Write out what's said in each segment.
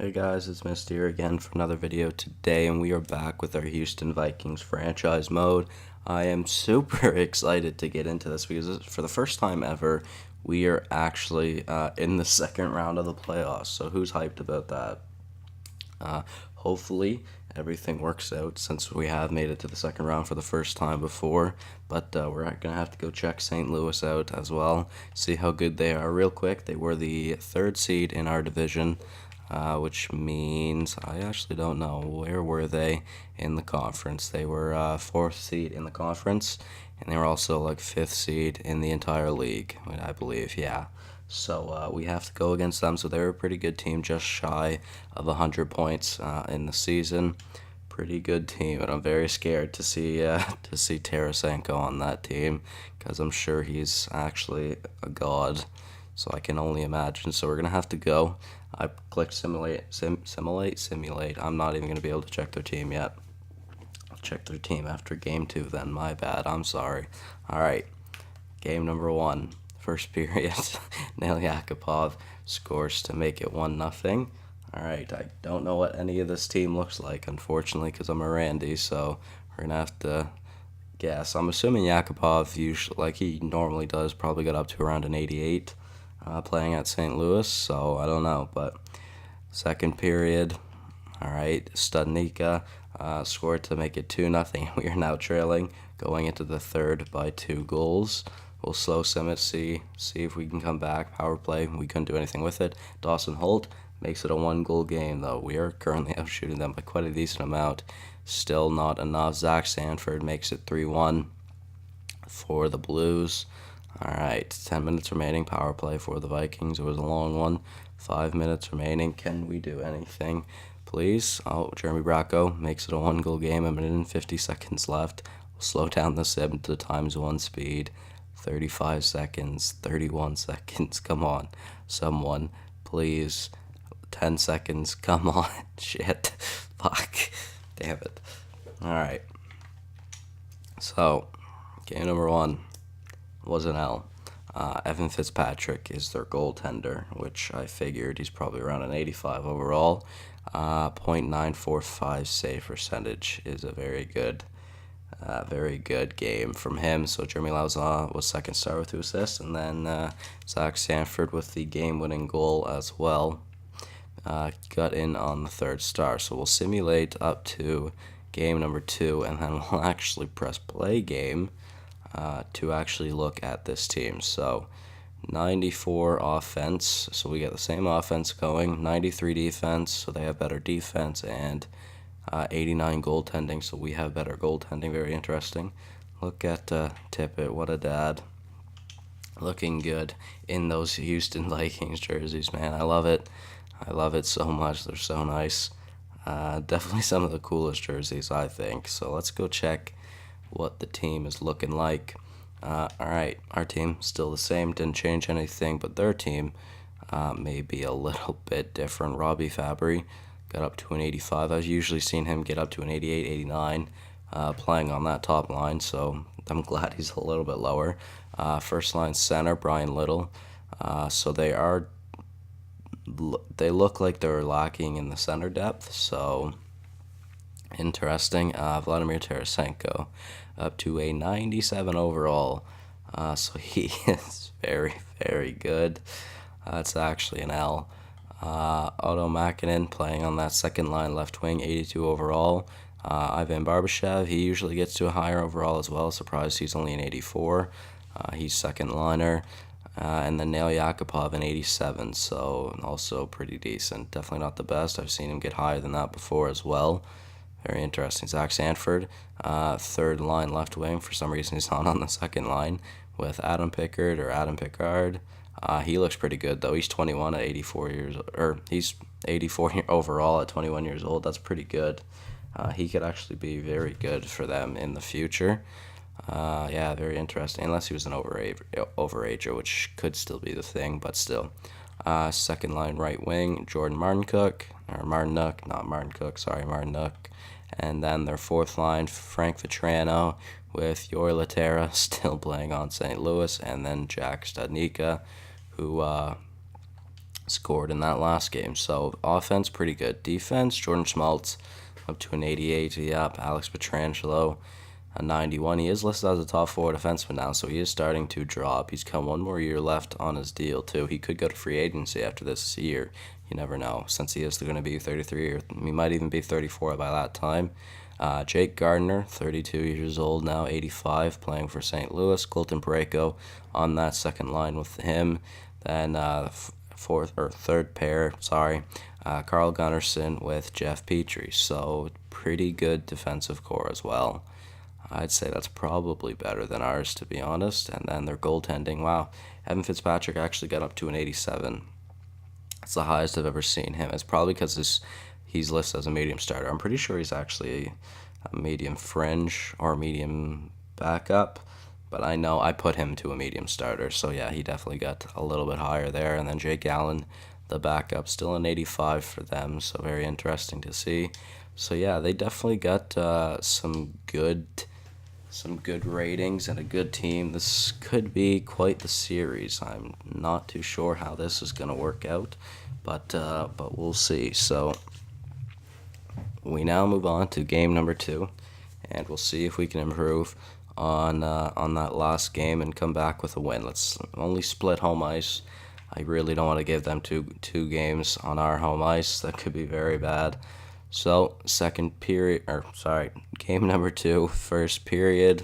Hey guys, it's Misty here again for another video today, and we are back with our Houston Vikings franchise mode. I am super excited to get into this because for the first time ever, we are actually in the second round of the playoffs. So who's hyped about that? Hopefully everything works out since we have made it to the second round for the first time before. But we're gonna have to go check St. Louis out as well, see how good they are real quick. They were the third seed in our division. Which means I actually don't know where were they in the conference. They were fourth seed in the conference, and they were also like fifth seed in the entire league, I believe. Yeah. So we have to go against them. So they're a pretty good team, just shy of 100 points in the season. Pretty good team, and I'm very scared to see Tarasenko on that team because I'm sure he's actually a god. So I can only imagine. So we're gonna have to go. I clicked simulate. I'm not even gonna be able to check their team yet. I'll check their team after game 2 then. My bad. I'm sorry. All right. Game number 1. First period. Nail Yakupov scores to make it 1-0. All right. I don't know what any of this team looks like, unfortunately, because I'm a Randy. So we're gonna have to guess. I'm assuming Yakupov, usually like he normally does, probably got up to around an 88. Playing at St. Louis, so I don't know. But second period, all right, Studnicka scored to make it 2-0. We are now trailing, going into the third by 2 goals. We'll slow sim it, see if we can come back. Power play, we couldn't do anything with it. Dawson Holt makes it a 1-goal game, though. We are currently outshooting them by quite a decent amount. Still not enough. Zach Sanford makes it 3-1 for the Blues. All right, 10 minutes remaining. Power play for the Vikings. It was a long one. 5 minutes remaining. Can we do anything, please? Oh, Jeremy Bracco makes it a 1-goal game. A minute and 50 seconds left. We'll slow down the sim to ×1 speed. 35 seconds. 31 seconds. Come on, someone, please. 10 seconds. Come on. Shit. Fuck. Damn it. All right. So, game number 1 was an L. Evan Fitzpatrick is their goaltender, which I figured he's probably around an 85 overall. .945 save percentage is a very good game from him. So Jeremy Lauzon was second star with 2 assists, and then Zach Sanford with the game-winning goal as well. Got in on the 3rd star. So we'll simulate up to game number 2, and then we'll actually press play game to actually look at this team. So 94 offense, so we get the same offense going. 93 defense, so they have better defense, and 89 goaltending, so we have better goaltending. Very interesting. Look at Tippett, what a dad. Looking good in those Houston Vikings jerseys, man. I love it. I love it so much. They're so nice. Definitely some of the coolest jerseys, I think. So let's go check what the team is looking like. All right, our team still the same, didn't change anything, but their team may be a little bit different. Robbie Fabry got up to an 85. I've usually seen him get up to an 88, 89, playing on that top line, so I'm glad he's a little bit lower. First line center, Brian Little. So they look like they're lacking in the center depth, so interesting. Vladimir Tarasenko up to a 97 overall. So he is very, very good. It's actually an L. Otto Makinen playing on that second line left wing, 82 overall. Ivan Barbashev, he usually gets to a higher overall as well. Surprised he's only an 84. He's second liner. And then Nail Yakupov an 87, so also pretty decent. Definitely not the best. I've seen him get higher than that before as well. Very interesting. Zach Sanford, 3rd line left wing. For some reason, he's not on the second line with Adam Pickard. He looks pretty good, though. He's 21 at 84 years, or he's 84 overall at 21 years old. That's pretty good. He could actually be very good for them in the future. Yeah, very interesting. Unless he was an overager, which could still be the thing, but still. Second line right wing, Jordan Martincook, or Martinuk, not Martincook, sorry, Martinuk. And then their 4th line, Frank Vetrano with Yor Laterra still playing on St. Louis, and then Jack Studnicka, who scored in that last game. So offense, pretty good. Defense, Jordan Schmaltz up to an 88. Yep, Alex Pietrangelo, a 91. He is listed as a top 4 defenseman now, so he is starting to drop. He's got one more year left on his deal, too. He could go to free agency after this year. You never know, since he is going to be 33, or he might even be 34 by that time. Jake Gardner, 32 years old now, 85, playing for St. Louis. Colton Parayko on that second line with him. Then third pair, Carl Gunnarsson with Jeff Petrie. So pretty good defensive core as well. I'd say that's probably better than ours, to be honest. And then their goaltending, wow. Evan Fitzpatrick actually got up to an 87. It's the highest I've ever seen him. It's probably because he's listed as a medium starter. I'm pretty sure he's actually a medium fringe or medium backup, but I know I put him to a medium starter. So yeah, he definitely got a little bit higher there. And then Jake Allen, the backup, still an 85 for them. So very interesting to see. So yeah, they definitely got some good ratings and a good team. This could be quite the series. I'm not too sure how this is going to work out, but we'll see. So we now move on to game number 2, and we'll see if we can improve on that last game and come back with a win. Let's only split home ice. I really don't want to give them two games on our home ice. That could be very bad. So, game number 2, first period.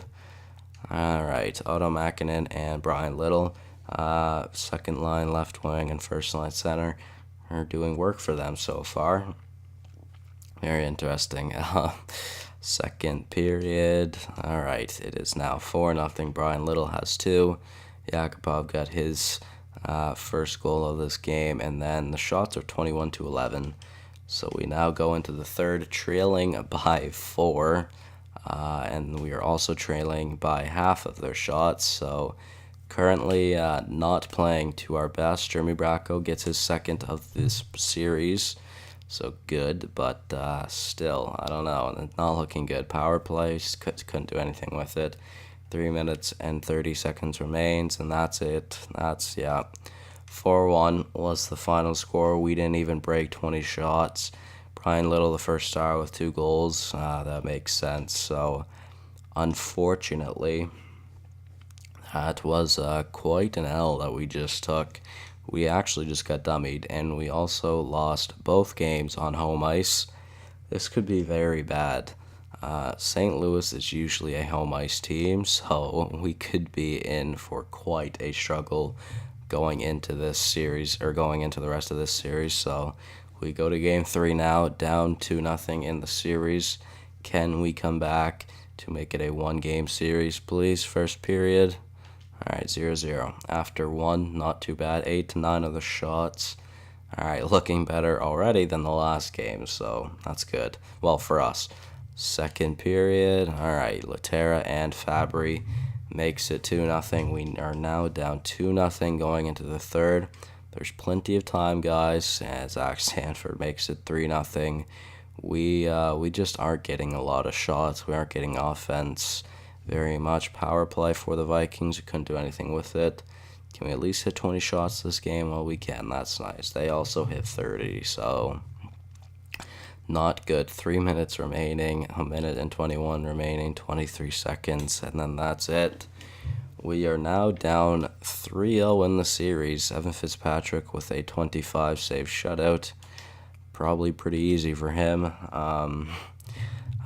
All right, Otto Makinen and Brian Little, second line left wing and first line center, are doing work for them so far. Very interesting. Second period. All right, it is now 4-0. Brian Little has 2. Yakupov got his first goal of this game, and then the shots are 21-11. So we now go into the third, trailing by 4, and we are also trailing by half of their shots. So currently not playing to our best. Jeremy Bracco gets his second of this series, so good, but still, I don't know, it's not looking good. Power play, couldn't do anything with it. 3 minutes and 30 seconds remains, and that's it. 4-1 was the final score. We didn't even break 20 shots. Brian Little, the first star, with 2 goals. That makes sense. So, unfortunately, that was quite an L that we just took. We actually just got dummied, and we also lost both games on home ice. This could be very bad. St. Louis is usually a home ice team, so we could be in for quite a struggle going into this series, or going into the rest of this series. So we go to game 3 now, down 2-0 in the series. Can we come back to make it a 1-game series, please? First period. All right, 0-0. After 1, not too bad. 8-9 of the shots. All right, looking better already than the last game, so that's good. Well, for us. Second period. All right, Laterra and Fabry makes it 2-0. We are now down 2-0 going into the third. There's plenty of time, guys, as Zach Sanford makes it 3-0. We just aren't getting a lot of shots. We aren't getting offense very much. Power play for the Vikings. We couldn't do anything with it. Can we at least hit 20 shots this game? Well, we can. That's nice. They also hit 30, so not good. 3 minutes remaining, 1 minute and 21 remaining, 23 seconds, and then that's it. We are now down 3-0 in the series. Evan Fitzpatrick with a 25-save shutout. Probably pretty easy for him.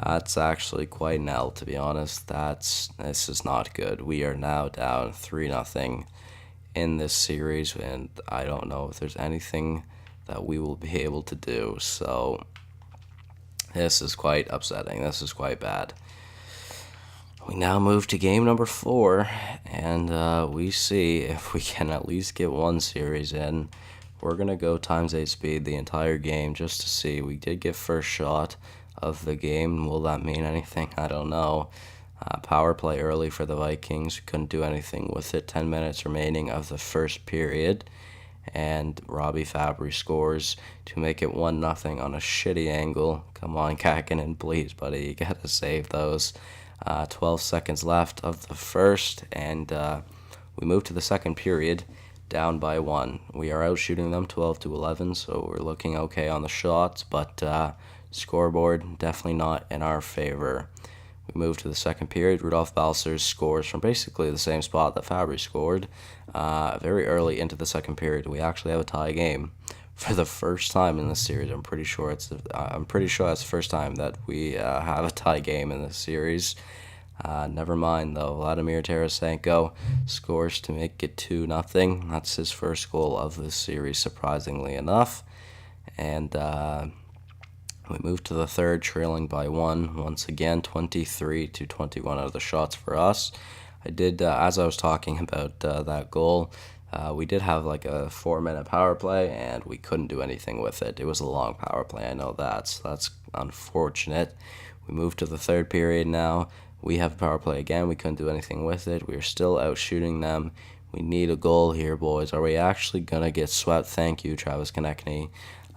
That's actually quite an L, to be honest. This is not good. We are now down 3-0 in this series, and I don't know if there's anything that we will be able to do. So this is quite upsetting. This is quite bad. We now move to game number 4, and we see if we can at least get one series in. We're going to go times 8 speed the entire game just to see. We did get first shot of the game. Will that mean anything? I don't know. Power play early for the Vikings. Couldn't do anything with it. 10 minutes remaining of the first period, and Robbie Fabry scores to make it 1-0 on a shitty angle. Come on, Kakinen, please, buddy. You got to save those. 12 seconds left of the first, and we move to the second period. down by 1. We are out shooting them 12-11, so we're looking okay on the shots, but scoreboard definitely not in our favor. We move to the second period. Rudolph Balcers scores from basically the same spot that Fabry scored. Very early into the second period, we actually have a tie game for the first time in this series. I'm pretty sure that's the first time that we have a tie game in this series. Never mind though. Vladimir Tarasenko scores to make it 2-0. That's his first goal of the series, surprisingly enough. And we move to the third, trailing by 1. Once again, 23-21 out of the shots for us. I did, as I was talking about that goal, we did have like a 4-minute power play, and we couldn't do anything with it. It was a long power play, I know that, so that's unfortunate. We move to the third period now. We have a power play again. We couldn't do anything with it. We are still out shooting them. We need a goal here, boys. Are we actually going to get swept? Thank you, Travis Konechny.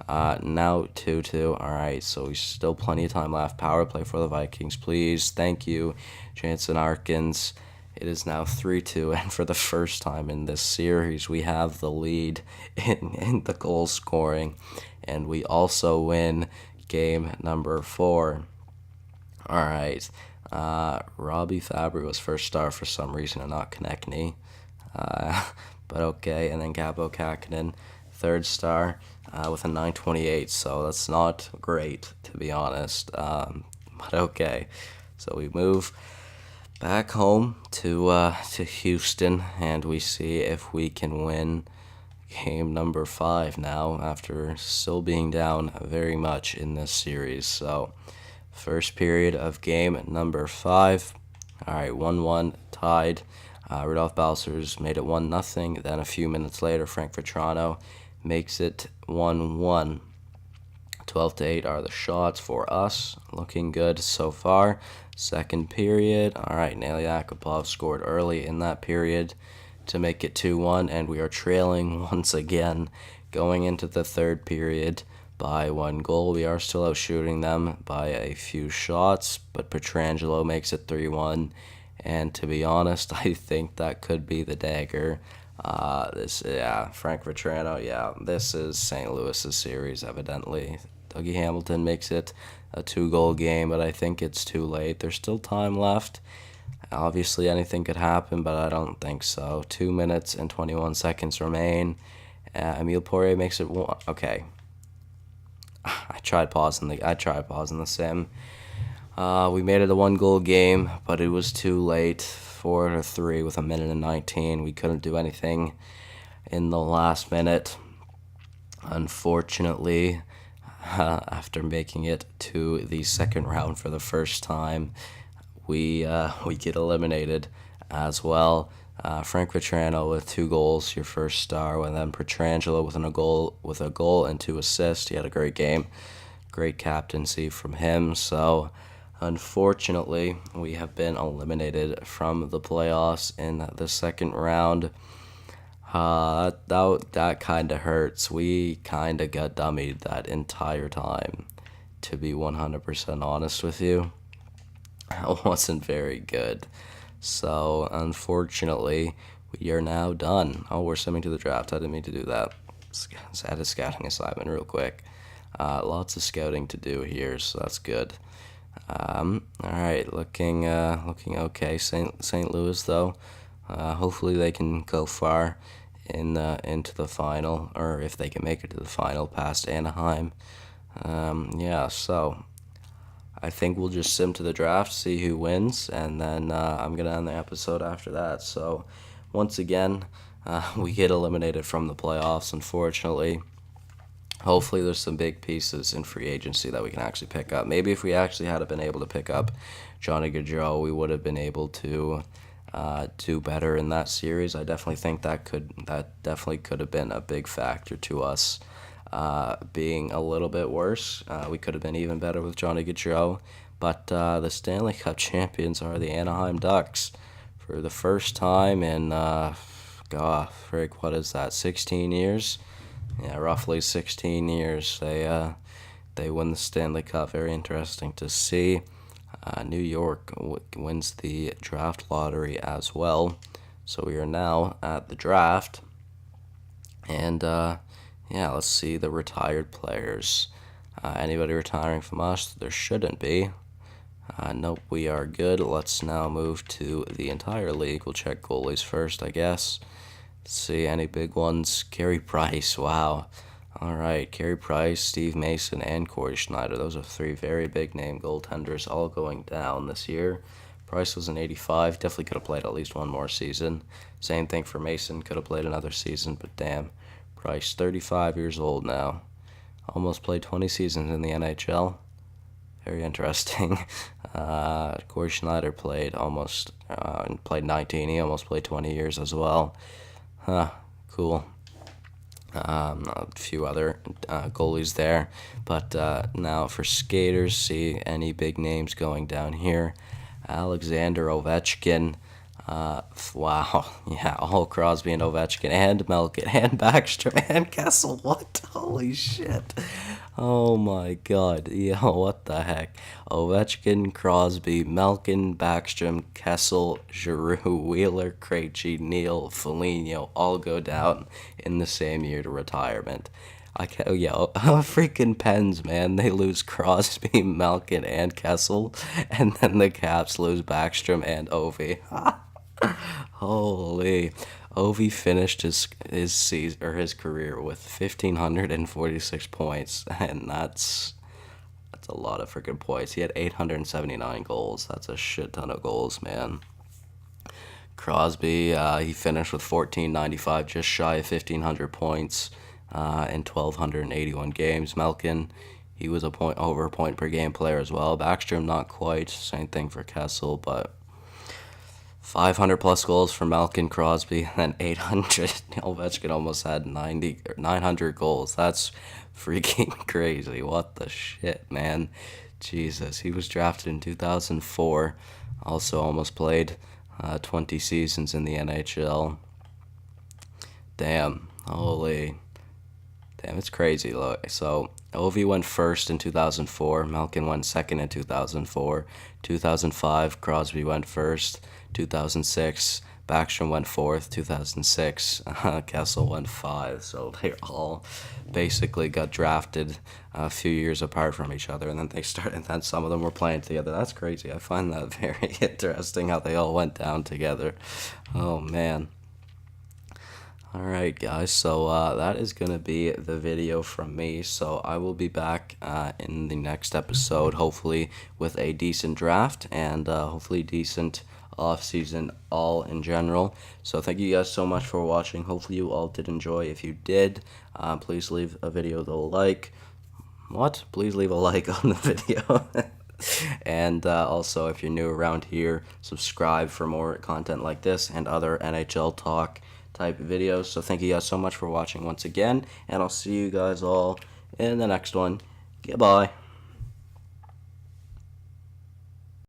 Now 2-2. All right, so we still plenty of time left. Power play for the Vikings, please. Thank you, Jansen Arkins. It is now 3-2, and for the first time in this series, we have the lead in the goal scoring, and we also win game number 4. All right. Robbie Fabry was first star for some reason and not Konechny. But okay, and then Gabo Kakinen, third star with a 928, so that's not great, to be honest. But okay, so we move back home to Houston, and we see if we can win game number 5 now, after still being down very much in this series. So first period of game number 5. All right, 1-1 tied. Rudolph Balcers made it 1-0. Then a few minutes later, Frank Vetrano makes it 1-1. 12-8 are the shots for us. Looking good so far. Second period. All right, Nail Yakupov scored early in that period to make it 2-1, and we are trailing once again going into the third period by 1 goal. We are still out shooting them by a few shots, but Pietrangelo makes it 3-1, and to be honest, I think that could be the dagger. Frank Vetrano, this is St. Louis's series, evidently. Dougie Hamilton makes it a 2-goal game, but I think it's too late. There's still time left. Obviously, anything could happen, but I don't think so. 2 minutes and 21 seconds remain. Emile Poirier makes it 1. Okay. I tried pausing the sim. We made it a 1-goal game, but it was too late. 4-3 with a minute and 19. We couldn't do anything in the last minute. Unfortunately, after making it to the second round for the first time, we get eliminated as well. Frank Vetrano with 2 goals, your first star, and then Pietrangelo with a goal and 2 assists. He had a great game, great captaincy from him. So, unfortunately, we have been eliminated from the playoffs in the second round. That kind of hurts. We kind of got dummied that entire time, to be 100% honest with you. That wasn't very good. So, unfortunately, we are now done. Oh, we're sending to the draft. I didn't mean to do that. I had a scouting assignment real quick. Lots of scouting to do here, so that's good. All right, looking okay. St. Louis, though, hopefully they can go far into the final, or if they can make it to the final past Anaheim. So I think we'll just sim to the draft, see who wins, and then I'm going to end the episode after that. So, once again, we get eliminated from the playoffs, unfortunately. Hopefully there's some big pieces in free agency that we can actually pick up. Maybe if we actually had been able to pick up Johnny Gaudreau, we would have been able to do better in that series. I definitely think that definitely could have been a big factor to us being a little bit worse. We could have been even better with Johnny Gaudreau, but the Stanley Cup champions are the Anaheim Ducks. For the first time in, what is that, 16 years? Yeah, roughly 16 years. They win the Stanley Cup. Very interesting to see. New York wins the draft lottery as well. So we are now at the draft. And yeah, let's see the retired players. Anybody retiring from us? There shouldn't be. Nope, we are good. Let's now move to the entire league. We'll check goalies first, I guess. Let's see any big ones. Carey Price, wow. All right, Carey Price, Steve Mason, and Corey Schneider. Those are three very big name goaltenders, all going down this year. Price was an 85. Definitely could have played at least one more season. Same thing for Mason. Could have played another season, but damn. Price, 35 years old now. Almost played 20 seasons in the NHL. Very interesting. Corey Schneider played 19. He almost played 20 years as well. Cool. A few other goalies there. But now for skaters, see any big names going down here. Alexander Ovechkin. Wow. Yeah, all Crosby and Ovechkin and Malkin and Backstrom and Kessel. What? Holy shit. Oh my god. Yo, what the heck? Ovechkin, Crosby, Malkin, Backstrom, Kessel, Giroux, Wheeler, Krejci, Neal, Foligno all go down in the same year to retirement. Freaking Pens, man. They lose Crosby, Malkin, and Kessel, and then the Caps lose Backstrom and Ovi. Holy. Ovi finished his season or his career with 1,546 points, and that's a lot of freaking points. He had 879 goals. That's a shit ton of goals, man. Crosby, he finished with 1,495, just shy of 1,500 points in 1,281 games. Malkin, he was over a point per game player as well. Backstrom, not quite. Same thing for Kessel, but 500 plus goals for Malkin, Crosby, and then 800. Ovechkin almost had 900 goals. That's freaking crazy. What the shit, man? Jesus. He was drafted in 2004. Also almost played 20 seasons in the NHL. Damn. Holy. Damn, it's crazy. Look, so Ovi went first in 2004. Malkin went second in 2004. 2005, Crosby went first. 2006, Backstrom went fourth. 2006, Kessel went five. So they all basically got drafted a few years apart from each other, and then and then some of them were playing together. That's crazy. I find that very interesting how they all went down together. Oh man. Alright guys, so that is going to be the video from me, so I will be back in the next episode, hopefully with a decent draft, and hopefully decent off-season all in general. So thank you guys so much for watching. Hopefully you all did enjoy. If you did, please leave a video with a like. What? Please leave a like on the video. And also, if you're new around here, subscribe for more content like this and other NHL talk type videos. So thank you guys so much for watching once again, and I'll see you guys all in the next one. Goodbye.